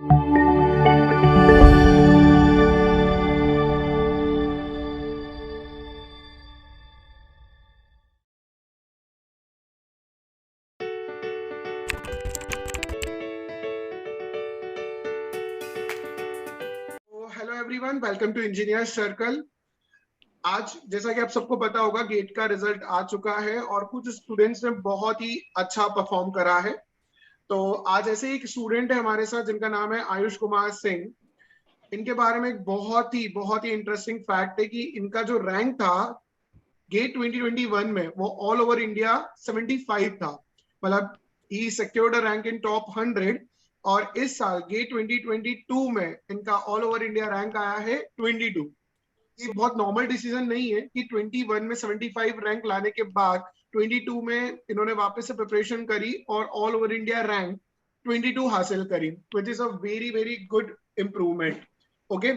Hello everyone, welcome to engineer circle. आज जैसा कि आप सबको पता होगा, गेट का रिजल्ट आ चुका है और कुछ स्टूडेंट्स ने बहुत ही अच्छा परफॉर्म करा है। तो आज ऐसे ही एक स्टूडेंट है हमारे साथ जिनका नाम है आयुष कुमार सिंह। इनके बारे में एक बहुत ही इंटरेस्टिंग फैक्ट है कि इनका जो रैंक था गेट 2021 में वो ऑल ओवर इंडिया 75 था। मतलब ही secured a rank in top 100। और इस साल गेट 2022 में इनका ऑल ओवर इंडिया रैंक आया है 22। ये बहुत नॉर्मल डिसीजन नहीं है कि 21 में 75 रैंक लाने के बाद 22 में इन्होंने वापस से प्रिपरेशन करी और ऑल ओवर इंडिया रैंक 22 हासिल करी, which is a very very good improvement. Okay,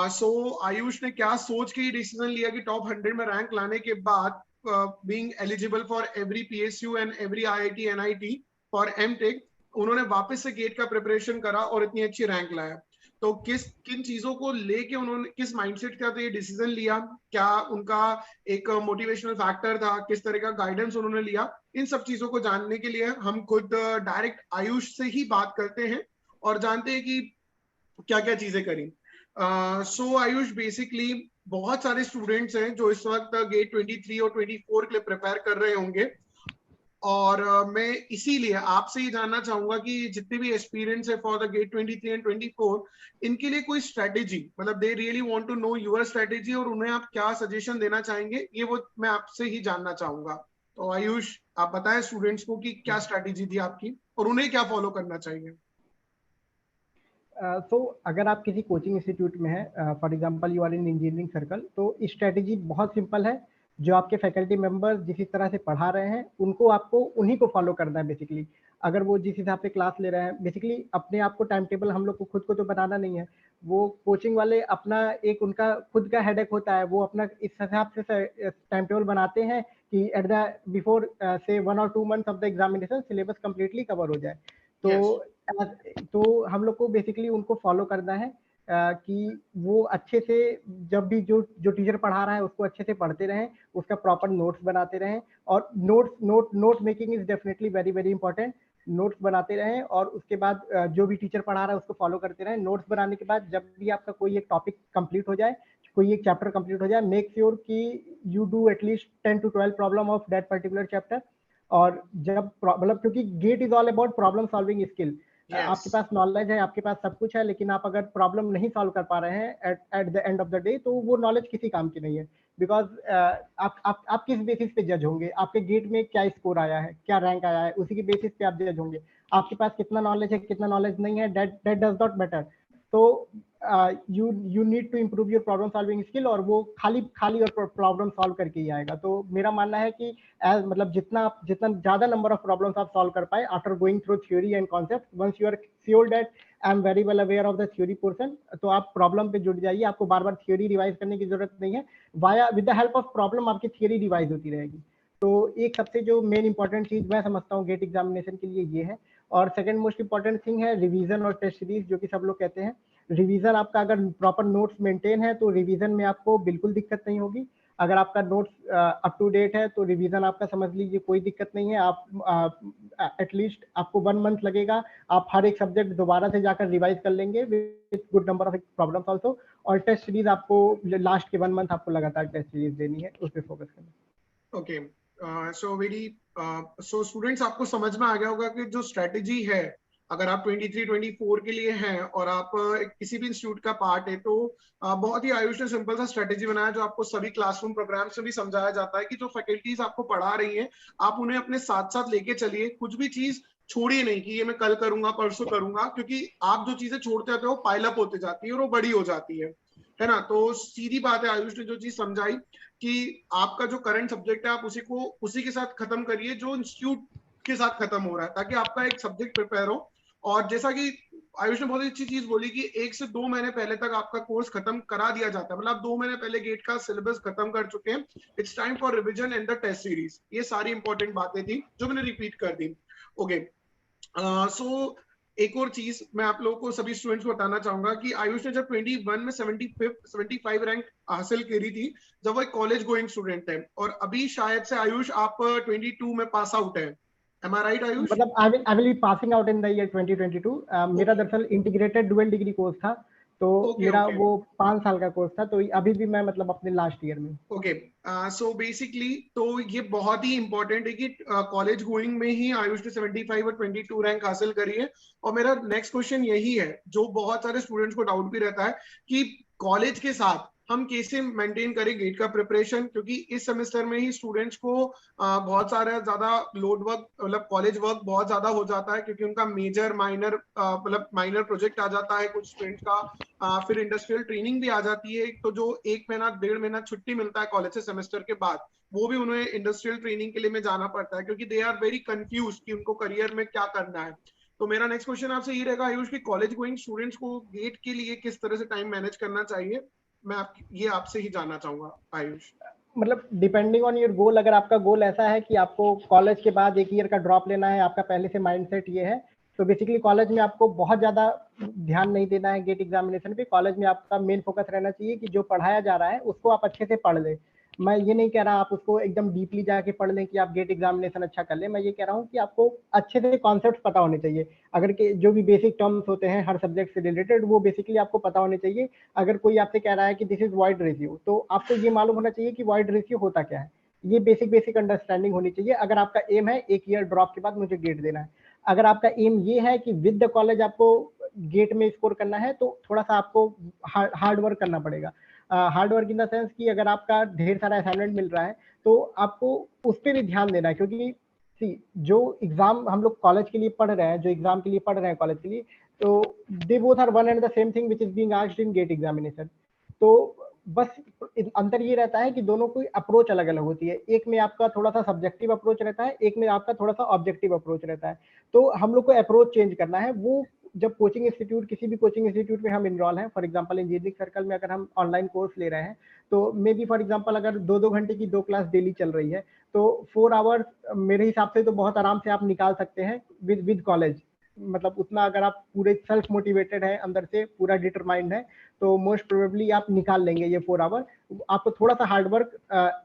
so Ayush ने क्या सोच के ये डिसीजन लिया कि टॉप 100 में रैंक लाने के बाद being eligible for every PSU and every IIT NIT for MTech, उन्होंने वापस से गेट का प्रिपरेशन करा और इतनी अच्छी रैंक लाया। तो किन चीजों को लेके उन्होंने, किस माइंडसेट का तो ये डिसीजन लिया, क्या उनका एक मोटिवेशनल फैक्टर था, किस तरह का गाइडेंस उन्होंने लिया, इन सब चीजों को जानने के लिए हम खुद डायरेक्ट आयुष से ही बात करते हैं और जानते हैं कि क्या क्या चीजें करी। सो आयुष, बेसिकली बहुत सारे स्टूडेंट्स हैं जो इस वक्त गेट 23 और 24 के लिए प्रिपेयर कर रहे होंगे और मैं इसीलिए आपसे ही जानना चाहूंगा कि जितने भी एक्सपीरियंस है फॉर द गेट 23 एंड 24, इनके लिए कोई स्ट्रेटेजी, मतलब they really want to know your strategy और उन्हें आप क्या सजेशन देना चाहेंगे, ये वो मैं आपसे ही जानना चाहूंगा। तो आयुष, आप बताएं स्टूडेंट्स को कि क्या स्ट्रेटेजी थी आपकी और उन्हें क्या फॉलो करना चाहिए। तो अगर आप किसी कोचिंग इंस्टीट्यूट में हैं, for example you are in engineering circle, तो स्ट्रेटेजी बहुत सिंपल है। जो आपके फैकल्टी मेंबर्स जिस तरह से पढ़ा रहे हैं उनको आपको उन्हीं को फॉलो करना है बेसिकली। अगर वो जिस हिसाब से क्लास ले रहे हैं, बेसिकली अपने आप को टाइम टेबल हम लोग को खुद को तो बनाना नहीं है। वो कोचिंग वाले अपना एक उनका खुद का हेडेक होता है, वो अपना इस हिसाब से टाइम टेबल बनाते हैं कि एट द बिफोर से 1 और 2 months of the examination syllabus completely cover हो जाए। तो yes. तो हम लोग को बेसिकली उनको फॉलो करना है कि वो अच्छे से जब भी जो टीचर पढ़ा रहा है उसको अच्छे से पढ़ते रहें, उसका प्रॉपर नोट्स बनाते रहें। और note making is definitely very very important. Notes बनाते रहें और उसके बाद जो भी टीचर पढ़ा रहा है उसको फॉलो करते रहें। नोट्स बनाने के बाद जब भी आपका कोई एक टॉपिक कंप्लीट हो जाए, कोई एक चैप्टर कंप्लीट हो जाए, मेक श्योर कि you do at least 10 to 12 problem of that particular chapter. और जब मतलब क्योंकि GATE is all about problem solving skill. Yes. आपके पास नॉलेज है, आपके पास सब कुछ है, लेकिन आप अगर प्रॉब्लम नहीं सॉल्व कर पा रहे हैं at the end of the day, तो वो नॉलेज किसी काम की नहीं है। बिकॉज आप किस बेसिस पे जज होंगे? आपके गेट में क्या स्कोर आया है, क्या रैंक आया है, उसी के बेसिस पे आप जज होंगे। आपके पास कितना नॉलेज है, कितना नॉलेज नहीं है, दैट डज नॉट मैटर। तो you need to improve your problem solving skill, और वो खाली और प्रॉब्लम सॉल्व करके ही आएगा। तो मेरा मानना है कि मतलब जितना ज्यादा नंबर ऑफ प्रॉब्लम्स आप सॉल्व कर पाए after going through theory and concept, once you are sure that I am very well aware of the theory portion, तो आप प्रॉब्लम पे जुड़ जाइए। आपको बार बार थ्योरी रिवाइज करने की जरूरत नहीं है। Via with the help of problem आपकी थ्योरी रिवाइज होती रहेगी। तो एक सबसे जो मेन इंपॉर्टेंट चीज मैं समझता हूँ गेट एग्जामिनेशन के लिए ये है। और सेकंड मोस्ट इंपॉर्टेंट थिंग है रिवीजन और टेस्ट सीरीज, जो कि सब लोग कहते हैं। रिवीजन आपका अगर प्रॉपर नोट्स मेंटेन है तो रिवीजन में आपको बिल्कुल दिक्कत नहीं होगी। अगर आपका नोट्स अप टू डेट है तो रिवीजन आपका समझ लीजिए कोई दिक्कत नहीं है। आप एटलीस्ट आपको 1 मंथ लगेगा, आप हर एक सब्जेक्ट दोबारा से जाकर रिवाइज कर लेंगे with good number of problems also. और टेस्ट सीरीज आपको लास्ट के 1 मंथ आपको लगातार टेस्ट सीरीज देनी है, उस पर फोकस करना। ओके, सो स्टूडेंट्स, आपको समझ में आ गया होगा कि जो स्ट्रेटेजी है, अगर आप 23-24 के लिए हैं और आप किसी भी इंस्टीट्यूट का पार्ट है, तो बहुत ही आयुष ने सिंपल सा स्ट्रेटेजी बनाया जो आपको सभी क्लासरूम प्रोग्राम से भी समझाया जाता है कि जो फैकल्टीज आपको पढ़ा रही हैं आप उन्हें अपने साथ साथ लेके चलिए। कुछ भी चीज छोड़िए नहीं कि ये मैं कल करूंगा, परसों करूंगा, क्योंकि आप जो चीजें छोड़ते जाते हो पाइलअप होते जाती है और वो बड़ी हो जाती है ना। तो सीधी बात है, आयुष ने जो चीज समझाई कि आपका जो करंट सब्जेक्ट है आप उसी के साथ खत्म करिए जो इंस्टीट्यूट के साथ खत्म हो रहा है, ताकि आपका एक सब्जेक्ट प्रिपेयर हो। और जैसा कि आयुष ने बहुत अच्छी चीज बोली कि 1 से 2 महीने पहले तक आपका कोर्स खत्म करा दिया जाता है, मतलब आप 2 महीने पहले गेट का सिलेबस खत्म कर चुके हैं। It's time for revision and the test series. ये सारी इंपॉर्टेंट बातें थी जो मैंने रिपीट कर दी। ओके, सो एक और चीज मैं आप लोगों को सभी स्टूडेंट्स को बताना चाहूंगा कि आयुष ने जब 21 में 75 रैंक हासिल करी थी, जब वो एक कॉलेज गोइंग स्टूडेंट है, और अभी शायद से आयुष आप 22 में पास आउट है। Am I right, Ayush? मतलब I will be passing out in the year 2022। मेरा दरअसल इंटीग्रेटेड डुअल डिग्री कोर्स था, तो ओके मेरा ओके वो 5 साल का कोर्स था, तो अभी भी मैं मतलब अपने लास्ट ईयर में। ओके। सो बेसिकली तो ये बहुत ही इंपॉर्टेंट है कि कॉलेज गोइंग में ही आयुष ने 75 और 22 रैंक हासिल करी है। और मेरा नेक्स्ट क्वेश्चन यही है, जो बहुत सारे स्टूडेंट्स को डाउट भी रहता है, कि कॉलेज के साथ हम कैसे मेंटेन करें गेट का प्रिपरेशन, क्योंकि इस सेमेस्टर में ही स्टूडेंट्स को बहुत सारा ज्यादा लोड वर्क, मतलब कॉलेज वर्क बहुत ज्यादा हो जाता है, क्योंकि उनका मेजर माइनर मतलब माइनर प्रोजेक्ट आ जाता है कुछ स्टूडेंट्स का, फिर इंडस्ट्रियल ट्रेनिंग भी आ जाती है। तो जो 1 महीना 1.5 महीना छुट्टी मिलता है कॉलेज से सेमेस्टर के बाद, वो भी उन्हें इंडस्ट्रियल ट्रेनिंग के लिए में जाना पड़ता है, क्योंकि दे आर वेरी कंफ्यूज कि उनको करियर में क्या करना है। तो मेरा नेक्स्ट क्वेश्चन आपसे ये रहेगा आयुष, कि कॉलेज गोइंग स्टूडेंट्स को गेट के लिए किस तरह से टाइम मैनेज करना चाहिए, मैं ये आपसे ही जानना चाहूंगा आयुष। मतलब डिपेंडिंग ऑन योर गोल, अगर आपका गोल ऐसा है कि आपको कॉलेज के बाद 1 ईयर का ड्रॉप लेना है, आपका पहले से माइंडसेट ये है, तो बेसिकली कॉलेज में आपको बहुत ज़्यादा ध्यान नहीं देना है गेट एग्जामिनेशन पे। कॉलेज में आपका मेन फोकस रहना चाहिए कि जो पढ़ाया जा रहा है उसको आप अच्छे से पढ़ लें। मैं ये नहीं कह रहा आप उसको एकदम डीपली जाके पढ़ लें कि आप गेट एग्जामिनेशन अच्छा कर लें। मैं ये कह रहा हूँ कि आपको अच्छे से कॉन्सेप्ट पता होने चाहिए। अगर के जो भी बेसिक टर्म्स होते हैं हर सब्जेक्ट से रिलेटेड, वो बेसिकली आपको पता होने चाहिए। अगर कोई आपसे कह रहा है कि दिस इज वॉइड रेशियो, तो आपको ये मालूम होना चाहिए कि वॉइड रेशियो होता क्या है। ये बेसिक अंडरस्टैंडिंग होनी चाहिए। अगर आपका एम है 1 ईयर ड्रॉप के बाद मुझे गेट देना है, अगर आपका एम ये है कि विद द कॉलेज आपको गेट में स्कोर करना है, तो थोड़ा सा आपको हार्ड वर्क करना पड़ेगा। Hard work in the sense कि अगर आपका ढेर सारा असाइनमेंट मिल रहा है, तो आपको उस पर भी ध्यान देना है। क्योंकि जो एग्जाम हम लोग कॉलेज के लिए पढ़ रहे हैं, जो एग्जाम के लिए पढ़ रहे हैं कॉलेज के लिए, तो they both are one and the same thing which is being asked in GATE examination. तो बस अंतर ये रहता है कि दोनों की अप्रोच अलग अलग होती है। एक में आपका थोड़ा सा सब्जेक्टिव अप्रोच रहता है, एक में आपका थोड़ा सा ऑब्जेक्टिव अप्रोच रहता है। तो हम लोग को अप्रोच चेंज करना है। वो जब कोचिंग इंस्टीट्यूट, किसी भी कोचिंग इंस्टीट्यूट में हम इनरोल हैं, फॉर एग्जांपल इंजीनियरिंग सर्कल में अगर हम ऑनलाइन कोर्स ले रहे हैं, तो मे बी फॉर एग्जांपल अगर 2-2 घंटे की 2 क्लास डेली चल रही है, तो 4 आवर्स मेरे हिसाब से तो बहुत आराम से आप निकाल सकते हैं विद कॉलेज। मतलब उतना अगर आप पूरे सेल्फ मोटिवेटेड है, अंदर से पूरा डिटरमाइंड है, तो मोस्ट प्रोबेबली आप निकाल लेंगे ये 4 आवर। आपको थोड़ा सा हार्डवर्क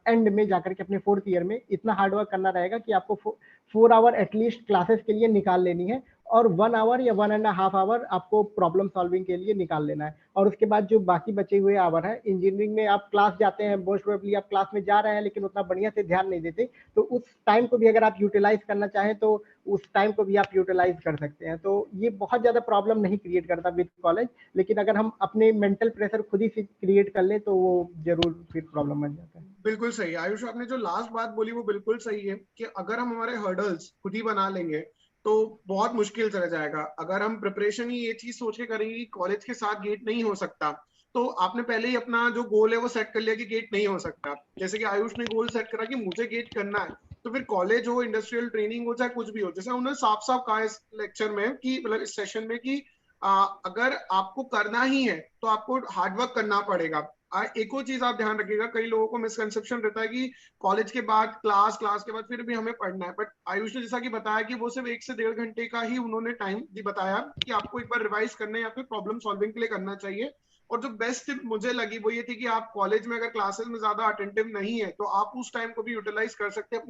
एंड में जाकर के अपने 4th ईयर में इतना हार्डवर्क करना रहेगा कि आपको 4 आवर एटलीस्ट क्लासेस के लिए निकाल लेनी है, और 1 आवर या 1.5 आवर आपको प्रॉब्लम सॉल्विंग के लिए निकाल लेना है। और उसके बाद जो बाकी बचे हुए आवर है, इंजीनियरिंग में आप क्लास जाते हैं, मोस्ट प्रोबेबली आप क्लास में जा रहे हैं लेकिन उतना बढ़िया से ध्यान नहीं देते, तो उस टाइम को भी अगर आप यूटिलाइज करना चाहें, तो उस टाइम को भी आप यूटिलाइज कर सकते हैं। तो ये बहुत ज़्यादा प्रॉब्लम नहीं क्रिएट करता विद कॉलेज, लेकिन अगर हम अपने मेंटल प्रेशर खुद ही से क्रिएट कर ले, तो वो जरूर फिर प्रॉब्लम बन जाता है। बिल्कुल सही आयुष, आपने जो लास्ट बात बोली वो बिल्कुल सही है, कि अगर हम हमारे हर्डल्स खुद ही बना लेंगे तो बहुत मुश्किल चला जाएगा। अगर हम प्रिपरेशन ही ये चीज सोच के करेंगे कि कॉलेज के साथ गेट नहीं हो सकता, तो आपने पहले ही अपना जो गोल है वो सेट कर लिया कि गेट नहीं हो सकता। जैसे कि आयुष ने गोल सेट करा कि मुझे गेट करना है, तो फिर कॉलेज हो, इंडस्ट्रियल ट्रेनिंग हो, चाहे कुछ भी हो, जैसे उन्होंने साफ साफ कहा इस लेक्चर में कि मतलब इस सेशन में कि अगर आपको करना ही है तो आपको हार्डवर्क करना पड़ेगा। एक और चीज आप ध्यान रखिएगा, कई लोगों को मिसकंसेप्शन रहता है कि कॉलेज के बाद क्लास, क्लास के बाद फिर भी हमें पढ़ना है, बट आयुष ने जैसा कि बताया कि वो सिर्फ 1 से 1.5 घंटे का ही उन्होंने टाइम बताया कि आपको एक बार रिवाइज करना है या फिर प्रॉब्लम सॉल्विंग के लिए करना चाहिए। और जो बेस्ट टिप मुझे लगी वो ये थी कि आप कॉलेज में अगर क्लासेस में ज्यादा अटेंटिव नहीं है, तो आप उस टाइम को भी यूटिलाइज कर सकते हैं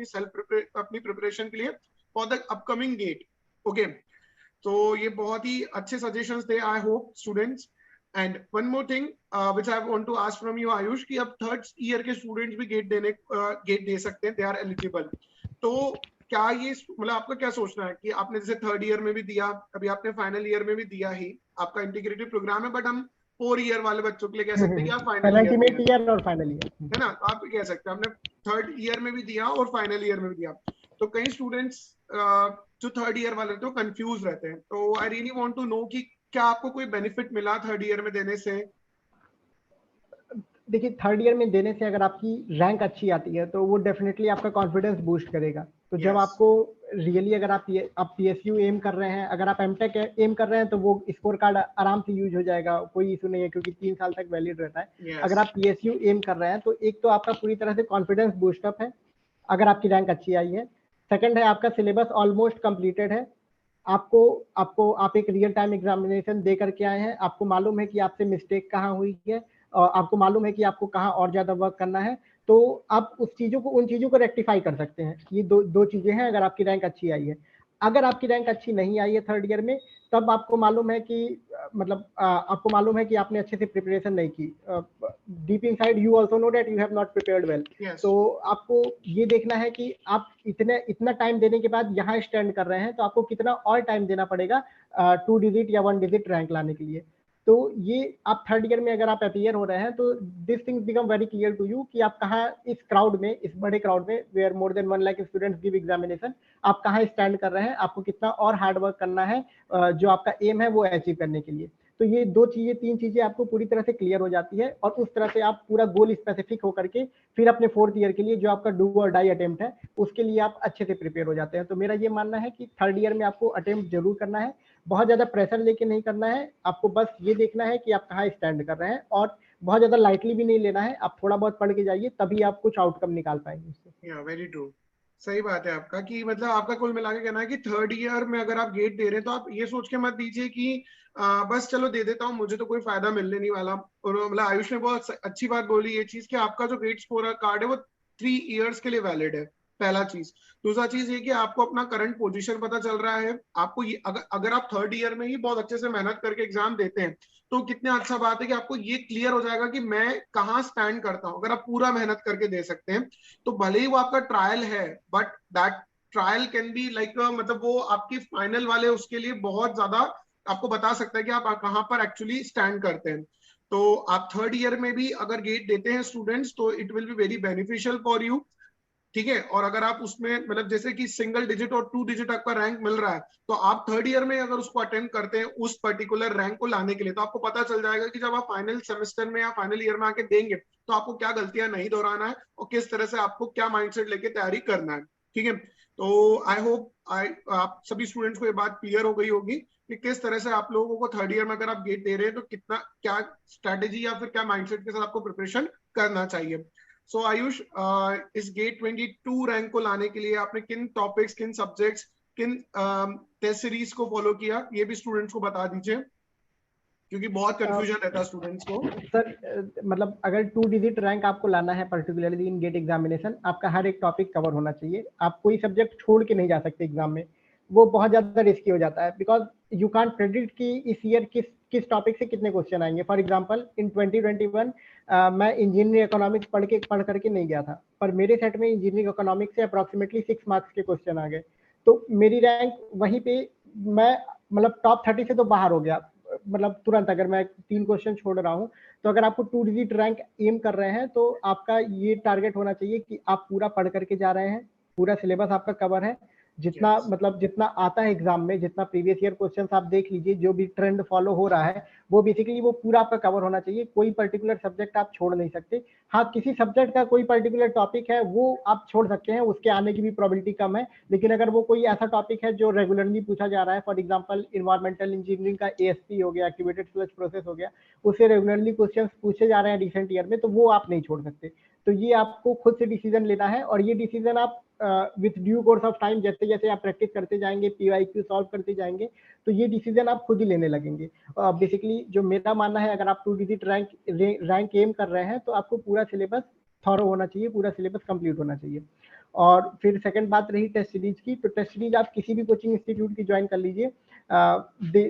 अपनी प्रिपरेशन के लिए for the upcoming GATE. Okay, तो ये बहुत ही अच्छे सजेशंस थे, I hope students. And one more thing which I want to ask from you Ayush, कि अब 3rd ईयर के स्टूडेंट्स भी गेट दे सकते हैं, दे आर एलिजिबल। तो क्या ये मतलब आपका क्या सोचना है कि आपने जैसे 3rd ईयर में भी दिया, अभी आपने फाइनल ईयर में भी दिया ही, आपका इंटीग्रेटेड प्रोग्राम है, बट हम 4 ईयर वाले बच्चों के लिए कह सकते हैं कि आप फाइनल ईयर में पेनल्टीमेट ईयर और फाइनल ईयर, है ना, तो आप कह सकते हैं आपने 3rd ईयर में भी दिया और फाइनल ईयर में भी दिया। तो कई स्टूडेंट्स जो 3rd ईयर वाले रहते हैं कंफ्यूज रहते हैं, तो I really want to know कि क्या आपको कोई बेनिफिट मिला 3rd ईयर में देने से? देखिए 3rd ईयर में देने से अगर आपकी रैंक अच्छी आती है, तो वो डेफिनेटली आपका कॉन्फिडेंस बूस्ट करेगा। तो जब Yes. आपको रियली अगर आप पीएसयू एम कर रहे हैं, अगर आप एमटेक एम कर रहे हैं, तो वो स्कोर कार्ड आराम से यूज हो जाएगा, कोई इशू नहीं है, क्योंकि 3 साल तक वैलिड रहता है। Yes. अगर आप पीएसयू एम कर रहे हैं, तो एक तो आपका पूरी तरह से कॉन्फिडेंस बूस्टअप है अगर आपकी रैंक अच्छी आई है। सेकंड है, आपका सिलेबस ऑलमोस्ट कंप्लीटेड है। आपको आपको आप एक रियल टाइम एग्जामिनेशन दे करके आए हैं, आपको मालूम है कि आपसे मिस्टेक कहाँ हुई है और आपको मालूम है कि आपको कहाँ और ज़्यादा वर्क करना है, तो आप उन चीज़ों को रेक्टिफाई कर सकते हैं। ये दो चीज़ें हैं अगर आपकी रैंक अच्छी आई है। अगर आपकी रैंक अच्छी नहीं आई है थर्ड ईयर में, तब आपको मालूम है कि आपको मालूम है कि आपने अच्छे से प्रिपरेशन नहीं की। Deep inside you also know that you have not prepared well. Yes. तो आपको ये देखना है कि आप इतना टाइम देने के बाद यहाँ स्टैंड कर रहे हैं, तो आपको कितना और टाइम देना पड़ेगा 2 डिजिट या 1 डिजिट रैंक लाने के लिए। तो ये आप थर्ड ईयर में अगर आप अपीयर हो रहे हैं, तो this things become very clear to you कि आप कहाँ इस क्राउड में, इस बड़े क्राउड में where more than 1 lakh students give examination, आप कहाँ स्टैंड कर रहे हैं, आपको कितना और हार्ड वर्क करना है जो आपका एम है वो अचीव करने के लिए। तो ये 3 चीजें आपको पूरी तरह से क्लियर हो जाती है और उस तरह से आप पूरा गोल स्पेसिफिक होकर के फिर अपने फोर्थ ईयर के लिए जो आपका डू और डाई अटेम्प्ट है उसके लिए आप अच्छे से प्रिपेयर हो जाते हैं। तो मेरा ये मानना है कि थर्ड ईयर में आपको अटेम्प्ट जरूर करना है, बहुत ज्यादा प्रेशर लेके नहीं करना है, आपको बस ये देखना है कि आप कहाँ स्टैंड कर रहे हैं और बहुत ज्यादा लाइटली भी नहीं लेना है। आप थोड़ा बहुत पढ़ के जाइए, तभी आप कुछ आउटकम निकाल पाएंगे उससे। या वेरी ट्रू। सही बात है आपका कि मतलब आपका कुल मिला के कहना है कि थर्ड ईयर में अगर आप गेट दे रहे हैं तो आप ये सोच के मत दीजिए कि बस चलो दे देता हूँ, मुझे तो कोई फायदा मिलने नहीं वाला। और मतलब आयुष ने बहुत अच्छी बात बोली ये चीज कि आपका जो गेट स्कोर कार्ड है वो 3 इयर्स के लिए वैलिड है, पहला चीज। दूसरा चीज ये कि आपको अपना करंट पोजीशन पता चल रहा है। आपको ये अगर आप थर्ड ईयर में ही बहुत अच्छे से मेहनत करके एग्जाम देते हैं तो कितनी अच्छा बात है कि आपको ये क्लियर हो जाएगा कि मैं कहाँ स्टैंड करता हूँ। अगर आप पूरा मेहनत करके दे सकते हैं तो भले ही वो आपका ट्रायल है, but that trial can be like मतलब वो आपकी फाइनल वाले उसके लिए बहुत ज्यादा आपको बता सकता है कि आप कहाँ पर एक्चुअली स्टैंड करते हैं। तो आप थर्ड ईयर में भी अगर गेट देते हैं स्टूडेंट्स तो it will be very beneficial for you. ठीक है। और अगर आप उसमें मतलब जैसे कि सिंगल डिजिट और 2 डिजिट आपका रैंक मिल रहा है तो आप थर्ड ईयर में अगर उसको अटेम्प्ट करते हैं उस पर्टिकुलर रैंक को लाने के लिए, तो आपको पता चल जाएगा कि जब आप फाइनल सेमेस्टर में या फाइनल ईयर में आके देंगे तो आपको क्या गलतियां नहीं दोहराना है और किस तरह से आपको क्या माइंडसेट लेके तैयारी करना है। ठीक है। तो आई होप आप सभी स्टूडेंट्स को ये बात क्लियर हो गई होगी कि किस तरह से आप लोगों को थर्ड ईयर में अगर आप गेट दे रहे हैं तो कितना क्या स्ट्रेटेजी या फिर क्या माइंडसेट के साथ आपको प्रिपरेशन करना चाहिए। सो आयुष, इस गेट 22 रैंक को लाने के लिए आपने किन टॉपिक्स, किन सब्जेक्ट्स, किन टेस्ट सीरीज को फॉलो किया, ये भी स्टूडेंट्स को बता दीजिए क्योंकि बहुत कंफ्यूजन रहता है स्टूडेंट्स को। सर मतलब अगर 2 डिजिट रैंक आपको लाना है पर्टिकुलरली इन गेट एग्जामिनेशन, आपका हर एक टॉपिक कवर होना चाहिए। आप कोई सब्जेक्ट छोड़ के नहीं जा सकते एग्जाम में, वो बहुत ज्यादा रिस्की हो जाता है बिकॉज यू कांट प्रेडिक्ट कि इस ईयर किस किस टॉपिक से कितने क्वेश्चन आएंगे। फॉर एग्जांपल इन 2021 मैं इंजीनियरिंग इकोनॉमिक्स पढ़ करके नहीं गया था, पर मेरे सेट में इंजीनियरिंग इकोनॉमिक्स से अप्रोक्सीमेटली 6 मार्क्स के क्वेश्चन आ गए, तो मेरी रैंक वहीं पे, मैं मतलब टॉप 30 से तो बाहर हो गया मतलब तुरंत। अगर मैं 3 क्वेश्चन छोड़ रहा हूँ, तो अगर आपको 2 डिजिट रैंक एम कर रहे हैं तो आपका ये टारगेट होना चाहिए कि आप पूरा पढ़ करके जा रहे हैं, पूरा सिलेबस आपका कवर है, जितना Yes. मतलब जितना आता है एग्जाम में, जितना प्रीवियस ईयर क्वेश्चंस आप देख लीजिए, जो भी ट्रेंड फॉलो हो रहा है वो बेसिकली वो पूरा आपका कवर होना चाहिए। कोई पर्टिकुलर सब्जेक्ट आप छोड़ नहीं सकते। हाँ, किसी सब्जेक्ट का कोई पर्टिकुलर टॉपिक है वो आप छोड़ सकते हैं, उसके आने की भी प्रोबेबिलिटी कम है, लेकिन अगर वो कोई ऐसा टॉपिक है जो रेगुलरली पूछा जा रहा है, फॉर एग्जांपल इन्वायरमेंटल इंजीनियरिंग का एएसपी हो गया, एक्टिवेटेड स्लज प्रोसेस हो गया, उससे रेगुलरली क्वेश्चंस पूछे जा रहे हैं रिसेंट ईयर में, तो वो आप नहीं छोड़ सकते। तो ये आपको खुद से डिसीजन लेना है और ये डिसीजन आप with due course of time, जैसे जैसे आप प्रैक्टिस करते जाएंगे, पीवाईक्यू सॉल्व करते जाएंगे, तो ये डिसीजन आप खुद ही लेने लगेंगे। बेसिकली जो मेरा मानना है, अगर आप 2 डिजिट रैंक एम कर रहे हैं तो आपको पूरा सिलेबस थॉरो होना चाहिए, पूरा सिलेबस कंप्लीट होना चाहिए। और फिर सेकंड बात रही टेस्ट सीरीज की, तो टेस्ट सीरीज आप किसी भी कोचिंग इंस्टीट्यूट की ज्वाइन कर लीजिए,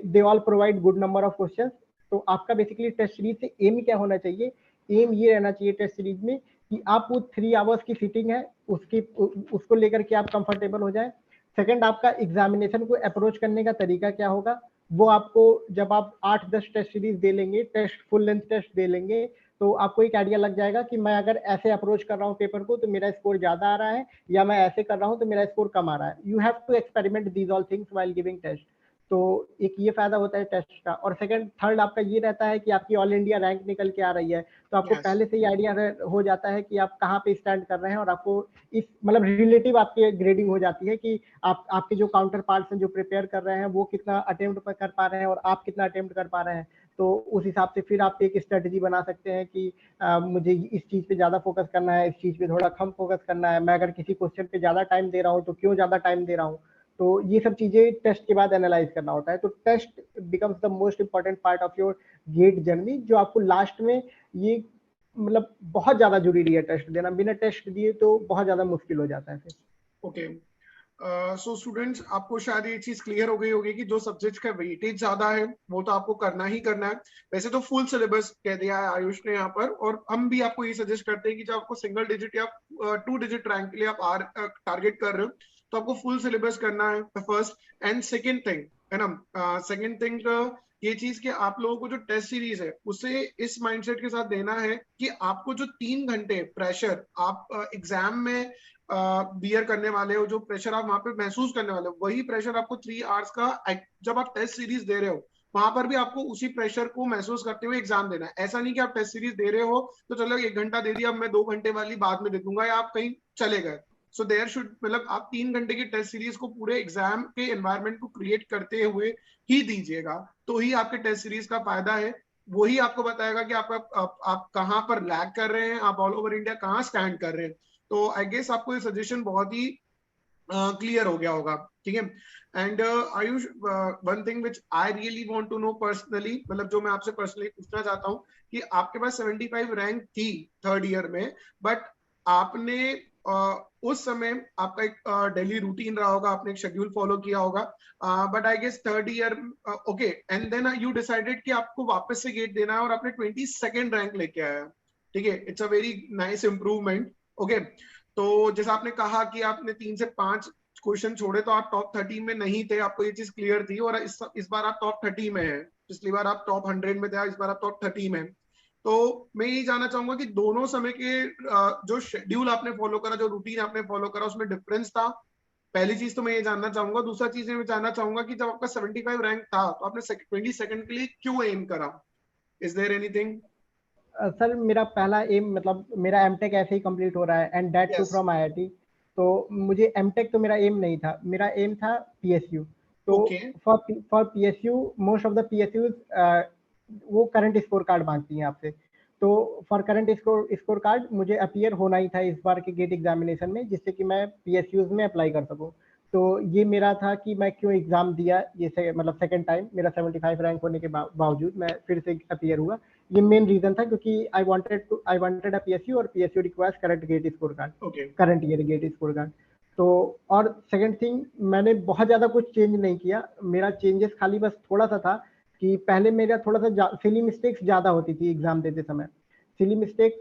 they all provide good number of questions. तो आपका बेसिकली टेस्ट सीरीज से एम क्या होना चाहिए, एम ये रहना चाहिए टेस्ट सीरीज में कि आप वो 3 आवर्स की सीटिंग है उसको लेकर के आप कंफर्टेबल हो जाए। सेकंड, आपका एग्जामिनेशन को अप्रोच करने का तरीका क्या होगा, वो आपको जब आप 8-10 टेस्ट सीरीज दे लेंगे, टेस्ट फुल लेंथ टेस्ट दे लेंगे, तो आपको एक आइडिया लग जाएगा कि मैं अगर ऐसे अप्रोच कर रहा हूँ पेपर को तो मेरा स्कोर ज्यादा आ रहा है, या मैं ऐसे कर रहा हूँ तो मेरा स्कोर कम आ रहा है। You have to experiment these all things while giving test. तो एक ये फायदा होता है टेस्ट का। और थर्ड आपका ये रहता है कि आपकी ऑल इंडिया रैंक निकल के आ रही है, तो आपको Yes. पहले से ही आइडिया हो जाता है कि आप कहाँ पे स्टैंड कर रहे हैं, और आपको इस मतलब रिलेटिव आपकी ग्रेडिंग हो जाती है कि आपके जो काउंटर पार्ट्स हैं जो प्रिपेयर कर रहे हैं वो कितना अटेम्प्ट कर पा रहे हैं और आप कितना अटेम्प्ट कर पा रहे हैं। तो उस हिसाब से फिर आप एक स्ट्रेटजी बना सकते हैं कि मुझे इस चीज पे ज्यादा फोकस करना है, इस चीज पे थोड़ा कम फोकस करना है, मैं अगर किसी क्वेश्चन पे ज्यादा टाइम दे रहा हूँ तो क्यों ज्यादा टाइम दे रहा हूँ। तो ये सब चीजें टेस्ट के बाद एनालाइज करना होता है। तो test becomes the most important part of your GATE journey, जो आपको लास्ट में ये मतलब बहुत ज्यादा जरूरी है टेस्ट देना। बिना टेस्ट दिए तो बहुत ज्यादा मुश्किल हो जाता है फिर। ओके, सो स्टूडेंट्स, आपको शायद ये चीज क्लियर हो गई होगी कि जो सब्जेक्ट का वेटेज ज्यादा है वो तो आपको करना ही करना है। वैसे तो फुल सिलेबस कह दिया है आयुष ने यहाँ पर, और हम भी आपको ये सजेस्ट करते हैं कि जब आपको सिंगल डिजिट या 2 डिजिट रैंक के लिए आप टारगेट कर रहे हो तो आपको फुल सिलेबस करना है, फर्स्ट। एंड सेकेंड थिंग है ना, सेकेंड थिंग ये चीज कि आप लोगों को जो टेस्ट सीरीज है उसे इस माइंडसेट के साथ देना है कि आपको जो 3 घंटे प्रेशर आप एग्जाम में बियर करने वाले हो, जो प्रेशर आप वहां पे महसूस करने वाले हो, वही प्रेशर आपको 3 आवर्स का जब आप टेस्ट सीरीज दे रहे हो वहां पर भी आपको उसी प्रेशर को महसूस करते हुए एग्जाम देना है। ऐसा नहीं कि आप टेस्ट सीरीज दे रहे हो तो चलो 1 घंटा दे दिया, अब मैं 2 घंटे वाली बाद में दे दूंगा, या आप कहीं चले गए। सो देयर शुड, मतलब आप 3 घंटे की टेस्ट सीरीज को पूरे एग्जाम के एनवायरमेंट को क्रिएट करते हुए ही दीजिएगा, तो ही आपके टेस्ट सीरीज का फायदा है। वही आपको बताएगा कि आप कहाँ पर लैग कर रहे हैं, आप ऑल ओवर इंडिया कहाँ स्टैंड कर रहे हैं। तो आई गेस आपको ये सजेशन बहुत ही क्लियर हो गया होगा, ठीक है। And Ayush, one thing which I really want to know personally, मतलब जो मैं आपसे पर्सनली पूछना चाहता हूँ कि आपके पास 75 रैंक थी 3rd ईयर में, बट आपने उस समय आपका एक डेली रूटीन रहा होगा, आपने एक शेड्यूल फॉलो किया होगा, but I guess 3rd year, okay, and then you decided कि आपको वापस से गेट देना है और आपने 22nd रैंक लेके आया, ठीक है। It's a very nice improvement, okay. तो जैसा आपने कहा कि आपने 3 से 5 क्वेश्चन छोड़े तो आप टॉप 30 में नहीं थे, आपको ये चीज क्लियर थी, और इस बार आप टॉप 30 में हैं। पिछली बार आप टॉप 100 में थे, इस बार आप टॉप 30 में। तो मैं ये जानना चाहूंगा कि दोनों समय के जो शेड्यूल आपने फॉलो करा, जो रूटीन आपने फॉलो करा, उसमें डिफरेंस था? पहली चीज तो मैं ये जानना चाहूंगा। दूसरा चीज मैं जानना चाहूंगा कि जब आपका 75 रैंक था तो आपने 22nd के लिए क्यों एम करा? Is there anything? सर मेरा पहला एम, मतलब मेरा एमटेक ऐसे ही कंप्लीट हो रहा है and that too yes. From IIT. तो मुझे एमटेक तो मेरा एम नहीं था, मेरा एम था पीएसयू। तो okay. For PSU, most of the PSU वो करंट स्कोर कार्ड मांगती हैं आपसे। तो फॉर करंट स्कोर कार्ड मुझे अपीयर होना ही था इस बार के गेट एग्जामिनेशन में, जिससे कि मैं पीएसयूज में अप्लाई कर सकूं। तो ये मेरा था कि मैं क्यों एग्जाम दिया, ये मतलब सेकंड टाइम मेरा 75 रैंक होने के बावजूद मैं फिर से अपीयर हुआ। ये मेन रीजन था, क्योंकि आई वांटेड अ पीएसयू, और PSU requires current GATE score card, okay. Current year GATE score card. तो और सेकंड थिंग, मैंने बहुत ज्यादा कुछ चेंज नहीं किया। मेरा चेंजेस खाली बस थोड़ा सा था कि पहले मेरा थोड़ा सा सिली मिस्टेक्स ज्यादा होती थी एग्जाम देते समय। सिली मिस्टेक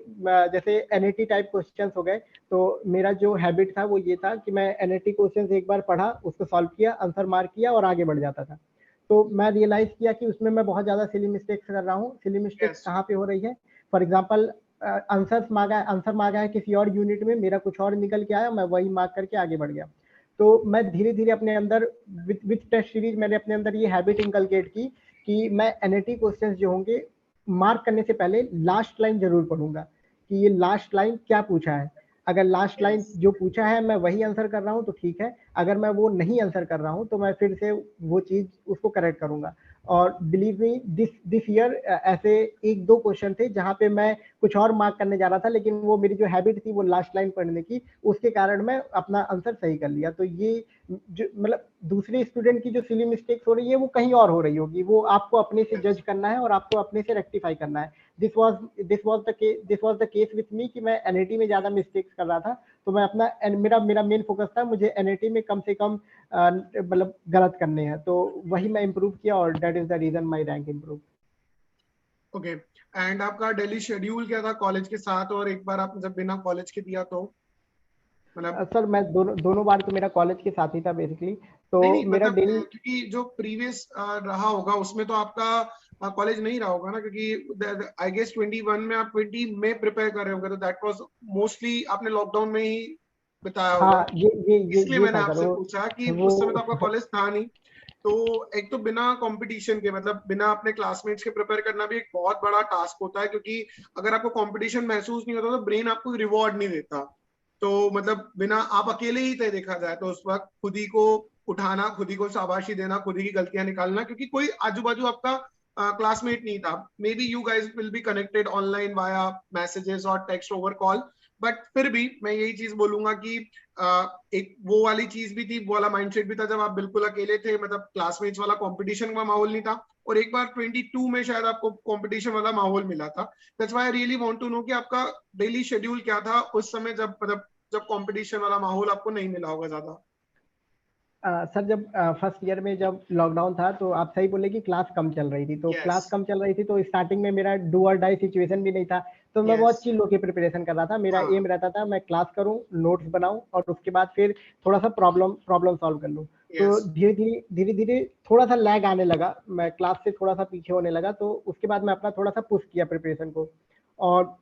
जैसे एनएटी टाइप क्वेश्चंस हो गए, तो मेरा जो हैबिट था वो ये था कि मैं एनएटी क्वेश्चंस एक बार पढ़ा, उसको सॉल्व किया, आंसर मार्क किया और आगे बढ़ जाता था। तो मैं रियलाइज किया कि उसमें मैं बहुत ज्यादा सिली मिस्टेक्स कर रहा हूँ। Silly mistakes yes. कहाँ पे हो रही है? फॉर एग्जाम्पल, आंसर मांगा है किसी और यूनिट में, मेरा कुछ और निकल के आया, मैं वही मार्क करके आगे बढ़ गया। तो मैं धीरे धीरे अपने अंदर विथ टेस्ट सीरीज मैंने अपने अंदर ये हैबिट इंकलकेट की कि मैं एनएटी क्वेश्चंस जो होंगे मार्क करने से पहले लास्ट लाइन जरूर पढ़ूंगा कि ये लास्ट लाइन क्या पूछा है। अगर लास्ट लाइन यस। जो पूछा है मैं वही आंसर कर रहा हूँ तो ठीक है, अगर मैं वो नहीं आंसर कर रहा हूँ तो मैं फिर से वो चीज उसको करेक्ट करूंगा। और बिलीव मी, दिस ईयर ऐसे 1-2 क्वेश्चन थे जहां पे मैं कुछ और मार्क करने जा रहा था, लेकिन वो मेरी जो हैबिट थी वो लास्ट लाइन पढ़ने की, उसके कारण मैं अपना आंसर सही कर लिया। तो ये जो मतलब दूसरे स्टूडेंट की जो सिली मिस्टेक्स हो रही है वो कहीं और हो रही होगी, वो आपको अपने से जज करना है और आपको अपने से रेक्टिफाई करना है। This was the case with me कि मैं एनएटी में ज्यादा मिस्टेक्स कर रहा था। तो मैं अपना मेरा मेरा मेन फोकस था मुझे एनएटी में कम से कम मतलब गलत करने हैं, तो वही मैं इम्प्रूव किया और that is the reason my rank improve. Okay. And आपका डेली शेड्यूल क्या था कॉलेज के साथ, और एक बार आपने जब बिना कॉलेज के दिया तो मतलब? सर मैं दोनों दोनों बार तो मेरा कॉलेज के साथ ही था बेसिकली। तो नहीं नहीं, मेरा मतलब डेली, क्योंकि जो प्रीवियस रहा होगा उसमें तो आपका कॉलेज नहीं रहा होगा ना, क्योंकि आई गेस 21 में आप 20 में प्रिपेयर कर रहे होंगे, तो दैट वाज मोस्टली आपने लॉकडाउन में ही बिताया होगा। हाँ इसलिए ये मैंने था सर आपसे पूछा कि उस समय तो आपका वो कॉलेज था नहीं। तो एक तो बिना कंपटीशन के, मतलब बिना अपने क्लासमेट्स के प्रिपेयर करना भी एक बहुत बड़ा टास्क होता है, क्योंकि अगर आपको कंपटीशन महसूस नहीं होता तो ब्रेन आपको रिवॉर्ड नहीं देता। तो मतलब बिना, आप अकेले ही थे देखा जाए तो उस वक्त, खुद ही को उठाना, खुद ही को शाबाशी देना, खुद ही की गलतियां निकालना, क्योंकि कोई आजू बाजू आपका क्लासमेट नहीं था। May be you guys will be connected online via messages और टेक्स्ट ओवर कॉल, बट फिर भी मैं यही चीज बोलूंगा कि एक वो वाली चीज भी थी, वो वाला माइंडसेट भी था जब आप बिल्कुल अकेले थे, मतलब क्लासमेट्स वाला कंपटीशन का माहौल नहीं था, और एक बार 22 में शायद आपको कंपटीशन वाला माहौल मिला था। That's why I really want to know कि आपका डेली शेड्यूल क्या था उस समय, जब मतलब जब कंपटीशन वाला माहौल आपको नहीं मिला होगा ज्यादा। सर जब फर्स्ट ईयर में जब लॉकडाउन था तो आप सही बोले कि क्लास कम चल रही थी, तो यस क्लास कम चल रही थी तो स्टार्टिंग में मेरा डू और डाई सिचुएशन भी नहीं था, तो मैं यस। बहुत चिल होकर प्रिपरेशन कर रहा था। मेरा हाँ एम रहता था मैं क्लास करूं, नोट्स बनाऊं और उसके बाद फिर थोड़ा सा प्रॉब्लम प्रॉब्लम सॉल्व कर लूं। तो यस। धीरे धीरे थोड़ा सा लैग आने लगा, मैं क्लास से थोड़ा सा पीछे होने लगा, तो उसके बाद मैं अपना थोड़ा सा पुश किया प्रिपरेशन को। और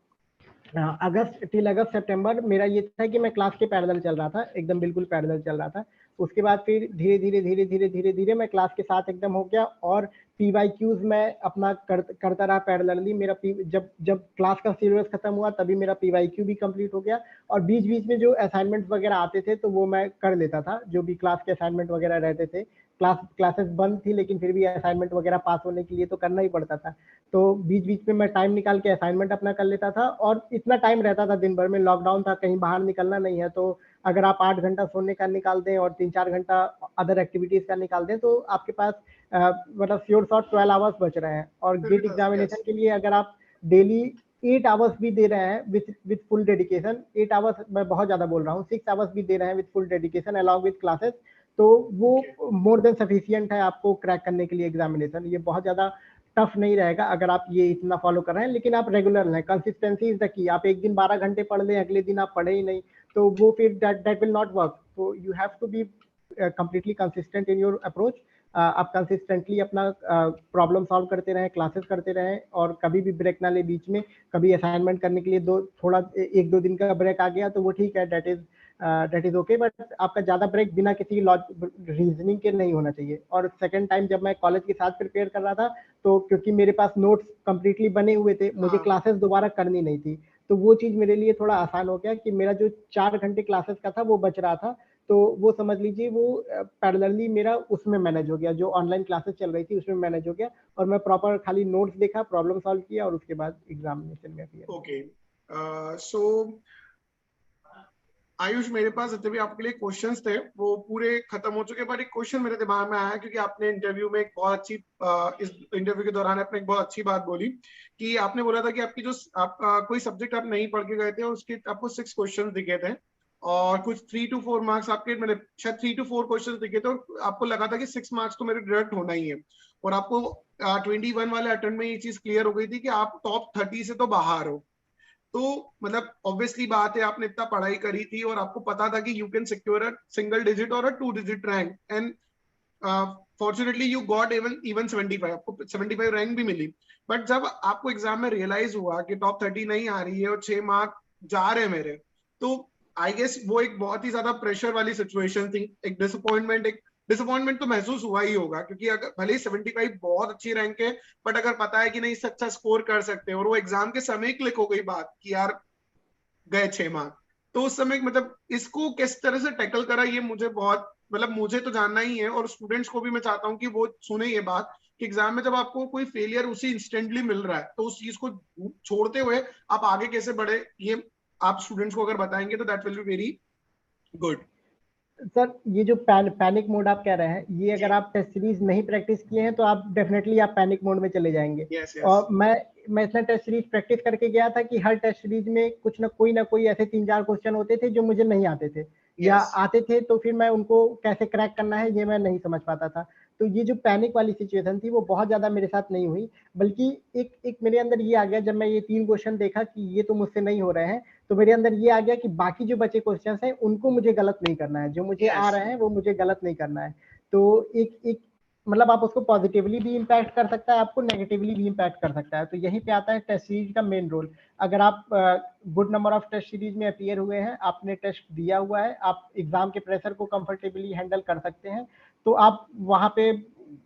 अगस्त टिल अगस्त सितंबर मेरा ये था कि मैं क्लास के पैरेलल चल रहा था, एकदम बिल्कुल पैरेलल चल रहा था। उसके बाद फिर धीरे धीरे मैं क्लास के साथ एकदम हो गया, और पीवाईक्यूज मैं अपना करता रहा पैरेलली। मेरा जब जब क्लास का सिलेबस खत्म हुआ तभी मेरा पीवाईक्यू भी कंप्लीट हो गया, और बीच बीच में जो असाइनमेंट्स वगैरह आते थे तो वो मैं कर लेता था, जो भी क्लास के असाइनमेंट वगैरह रहते थे। क्लासेस बंद थी लेकिन फिर भी असाइनमेंट वगैरह पास होने के लिए तो करना ही पड़ता था, तो बीच बीच में मैं टाइम निकाल के असाइनमेंट अपना कर लेता था। और इतना टाइम रहता था दिन भर में, लॉकडाउन था, कहीं बाहर निकलना नहीं है, तो अगर आप 8 घंटा सोने का निकाल दें और 3-4 घंटा अदर एक्टिविटीज का निकाल दें तो आपके पास मतलब श्योर शॉट 12 आवर्स बच रहे हैं। और फिर भी गेट था। यस। एग्जामिनेशन के लिए अगर आप डेली 8 आवर्स भी दे रहे हैं विथ फुल डेडिकेशन, 8 आवर्स मैं बहुत ज्यादा बोल रहा हूँ, 6 आवर्स भी दे रहे हैं with full dedication along with classes, तो वो ओके। मोर देन सफिशियंट है आपको क्रैक करने के लिए एग्जामिनेशन। ये बहुत ज्यादा टफ नहीं रहेगा अगर आप ये इतना फॉलो कर रहे हैं, लेकिन आप रेगुलर रहें, कंसिस्टेंसी इज द की। आप एक दिन 12 घंटे पढ़ लें, अगले दिन आप पढ़े ही नहीं, तो वो फिर दैट विल नॉट वर्क। तो you have to be completely consistent in your approach. आप कंसिस्टेंटली अपना प्रॉब्लम सॉल्व करते रहें, क्लासेस करते रहें, और कभी भी ब्रेक ना ले बीच में। कभी असाइनमेंट करने के लिए दो थोड़ा 1-2 दिन का ब्रेक आ गया तो वो ठीक है, दैट इज ओके, बट आपका ज्यादा ब्रेक बिना किसी रीजनिंग के नहीं होना चाहिए। और सेकंड टाइम जब मैं कॉलेज के साथ प्रिपेयर कर रहा था, तो क्योंकि मेरे पास नोट्स कंप्लीटली बने हुए थे, मुझे हाँ। क्लासेस दोबारा करनी नहीं थी, तो वो चीज मेरे लिए थोड़ा आसान हो गया कि मेरा जो 4 घंटे क्लासेस का था वो बच रहा था, तो वो समझ लीजिए वो पैरेलली मेरा उसमें मैनेज हो गया, जो ऑनलाइन क्लासेस चल रही थी उसमें मैनेज हो गया, और मैं प्रॉपर खाली नोट्स देखा, प्रॉब्लम सॉल्व किया और उसके बाद एग्जामिनेशन में क्लियर हो गया। ओके। सो आयुष, मेरे पास जितने भी आपके लिए क्वेश्चंस थे वो पूरे खत्म हो चुके, पर एक क्वेश्चन मेरे दिमाग में आया, क्योंकि आपने इंटरव्यू में एक बहुत अच्छी इस इंटरव्यू के दौरान आपने एक बहुत अच्छी बात बोली, कि आपने बोला था कि आपकी जो आप कोई सब्जेक्ट आप नहीं पढ़ के गए थे और उसके आपको 6 क्वेश्चन दिखे थे, और कुछ 3 to 4 मार्क्स आपके, मतलब शायद 3 to 4 क्वेश्चन दिखे थे, और आपको लगा था कि 6 मार्क्स तो मेरे डायरेक्ट होना ही है, और आपको 21 वाले अटेम्प्ट में ये चीज क्लियर हो गई थी कि आप टॉप 30 से तो बाहर हो। तो मतलब ऑब्वियसली बात है, आपने इतना पढ़ाई करी थी और आपको पता था कि you can secure a single digit और अ 2 digit rank, and fortunately you got even 75, आपको 75 रैंक भी मिली। बट जब आपको एग्जाम में रियलाइज हुआ कि टॉप 30 नहीं आ रही है और 6 मार्क जा रहे हैं मेरे, तो आई गेस वो एक बहुत ही ज्यादा प्रेशर वाली सिचुएशन थी, एक डिसअपॉइंटमेंट तो महसूस हुआ ही होगा, क्योंकि अगर भले ही 75 बहुत अच्छी रैंक है, बट अगर पता है कि नहीं इससे अच्छा स्कोर कर सकते हैं, और वो एग्जाम के समय क्लिक हो गई बात कि यार गए 6 मार्क, तो उस समय मतलब इसको किस तरह से टैकल करा, ये मुझे बहुत, मतलब मुझे तो जानना ही है, और स्टूडेंट्स को भी मैं चाहता हूँ कि वो सुने ये बात, कि एग्जाम में जब आपको कोई फेलियर उसी इंस्टेंटली मिल रहा है, तो उस चीज को छोड़ते हुए आप आगे कैसे बढ़े, ये आप स्टूडेंट्स को अगर बताएंगे तो that will be very good. Sir ये जो पैनिक मोड आप कह रहे हैं, ये जी। अगर आप टेस्ट सीरीज नहीं प्रैक्टिस किए हैं तो आप डेफिनेटली आप पैनिक मोड में चले जाएंगे। Yes yes. और मैं इतना टेस्ट सीरीज प्रैक्टिस करके गया था कि हर टेस्ट सीरीज में कुछ ना कोई ऐसे 3-4 क्वेश्चन होते थे जो मुझे नहीं आते थे, या यस। आते थे तो फिर मैं उनको कैसे क्रैक करना है ये मैं नहीं समझ पाता था। तो ये जो पैनिक वाली सिचुएशन थी वो बहुत ज्यादा मेरे साथ नहीं हुई, बल्कि एक एक मेरे अंदर ये आ गया, जब मैं ये 3 क्वेश्चन देखा कि ये तो मुझसे नहीं हो रहे हैं, तो मेरे अंदर ये आ गया कि बाकी जो बचे क्वेश्चन हैं उनको मुझे गलत नहीं करना है, जो मुझे आ यस। रहे हैं वो मुझे गलत नहीं करना है। तो एक एक मतलब आप उसको पॉजिटिवली भी इम्पैक्ट कर सकता है, आपको नेगेटिवली भी इम्पैक्ट कर सकता है। तो यहीं पे आता है टेस्ट सीरीज का मेन रोल। अगर आप good number of test series में अपीयर हुए हैं, आपने टेस्ट दिया हुआ है, आप एग्जाम के प्रेशर को कंफर्टेबली हैंडल कर सकते हैं, तो आप वहां पे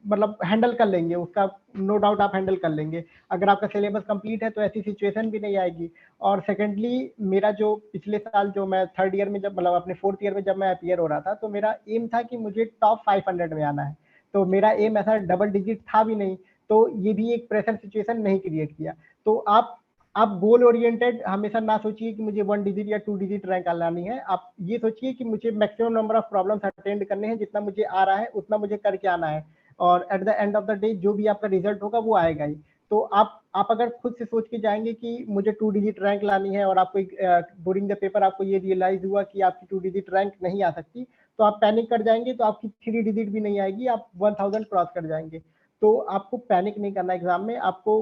मतलब हैंडल कर लेंगे उसका, नो डाउट आप हैंडल कर लेंगे। अगर आपका सिलेबस कंप्लीट है तो ऐसी सिचुएशन भी नहीं आएगी। और सेकेंडली मेरा जो पिछले साल जो मैं थर्ड ईयर में जब मतलब अपने फोर्थ ईयर में जब मैं अपीयर हो रहा था, तो मेरा एम था कि मुझे टॉप 500 में आना है, तो मेरा एम ऐसा डबल डिजिट था भी नहीं, तो ये भी एक प्रेशर सिचुएशन नहीं क्रिएट किया। तो आप आप गोल ओरिएंटेड हमेशा ना सोचिए कि मुझे 1 डिजिट या 2 डिजिट रैंक लानी है। आप ये सोचिए कि मुझे maximum number of problems attend करने हैं, जितना मुझे आ रहा है उतना मुझे करके आना है, और at the end of the day जो भी आपका रिजल्ट होगा वो आएगा ही। तो आप अगर खुद से सोच के जाएंगे कि मुझे 2 डिजिट रैंक लानी है, और आपको ड्यूरिंग द पेपर आपको ये रियलाइज हुआ कि आपकी 2 डिजिट रैंक नहीं आ सकती, तो आप पैनिक कर जाएंगे, तो आपकी 3 डिजिट भी नहीं आएगी, आप 1000 क्रॉस कर जाएंगे। तो आपको पैनिक नहीं करना एग्जाम में, आपको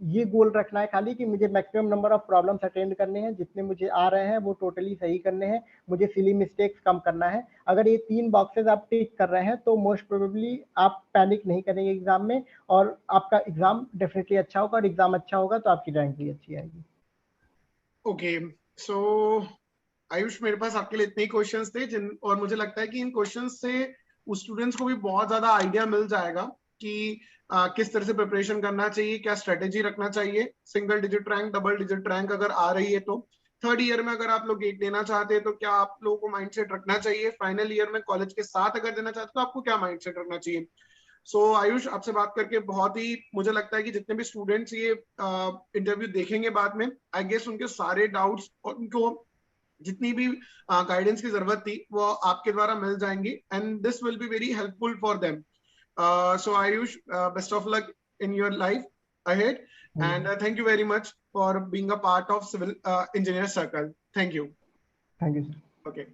ये गोल रखना है खाली कि मुझे maximum number of problems attend करने हैं, जितने मुझे आ रहे हैं वो टोटली सही करने हैं, मुझे सिली मिस्टेक्स कम करना है। अगर ये 3 बॉक्सेस आप टिक कर रहे हैं तो मोस्ट प्रोबेबली आप पैनिक नहीं करेंगे एग्जाम में, और आपका एग्जाम डेफिनेटली अच्छा होगा, और एग्जाम अच्छा होगा तो आपकी रैंक भी अच्छी आएगी। ओके, सो आयुष, मेरे पास आपके लिए इतने ही क्वेश्चंस थे और मुझे लगता है कि इन क्वेश्चंस से उस स्टूडेंट्स को भी बहुत ज्यादा आइडिया मिल जाएगा कि किस तरह से प्रिपरेशन करना चाहिए, क्या स्ट्रेटेजी रखना चाहिए। Single digit rank, double digit rank अगर आ रही है तो थर्ड ईयर में अगर आप लोग गेट देना चाहते हैं तो क्या आप लोगों को माइंडसेट रखना चाहिए, फाइनल ईयर में कॉलेज के साथ अगर देना चाहते हैं तो आपको क्या माइंडसेट रखना चाहिए। सो आयुष, आपसे बात करके बहुत ही, मुझे लगता है कि जितने भी स्टूडेंट्स ये इंटरव्यू देखेंगे बाद में, आई गेस उनके सारे डाउट्स और उनको जितनी भी गाइडेंस की जरूरत थी वो आपके द्वारा मिल जाएंगी, and this will be very helpful for them. So Ayush, best of luck in your life ahead, and thank you very much for being a part of Civil Engineer Circle. Thank you. Thank you sir. Okay.